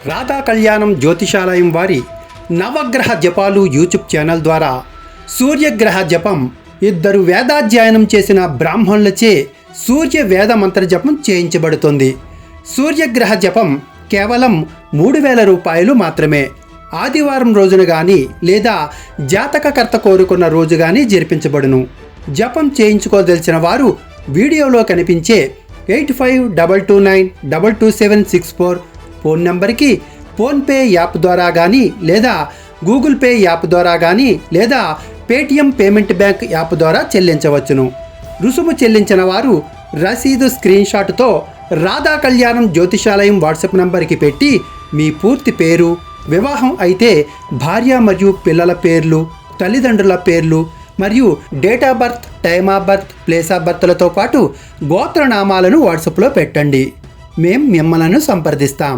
రాధా కళ్యాణం జ్యోతిషాలయం వారి నవగ్రహ జపాలు యూట్యూబ్ ఛానల్ ద్వారా సూర్యగ్రహ జపం 2 వేదాధ్యయనం చేసిన బ్రాహ్మణులచే సూర్య వేద మంత్ర జపం చేయించబడుతుంది. సూర్యగ్రహ జపం కేవలం 3000 రూపాయలు మాత్రమే. ఆదివారం రోజున కానీ లేదా జాతకకర్త కోరుకున్న రోజు కానీ జరిపించబడును. జపం చేయించుకోదలిచిన వారు వీడియోలో కనిపించే 8522922764 ఫోన్ నెంబర్కి ఫోన్పే యాప్ ద్వారా కానీ లేదా గూగుల్ పే యాప్ ద్వారా కానీ లేదా పేటిఎం పేమెంట్ బ్యాంక్ యాప్ ద్వారా చెల్లించవచ్చును. రుసుము చెల్లించిన వారు రసీదు స్క్రీన్షాట్తో రాధా కళ్యాణం జ్యోతిషాలయం వాట్సాప్ నంబర్కి పెట్టి మీ పూర్తి పేరు, వివాహం అయితే భార్య మరియు పిల్లల పేర్లు, తల్లిదండ్రుల పేర్లు మరియు date of birth, time of birth, place of బర్త్లతో పాటు గోత్రనామాలను వాట్సాప్లో పెట్టండి. మేం మిమ్మల్ని సంప్రదిస్తాం.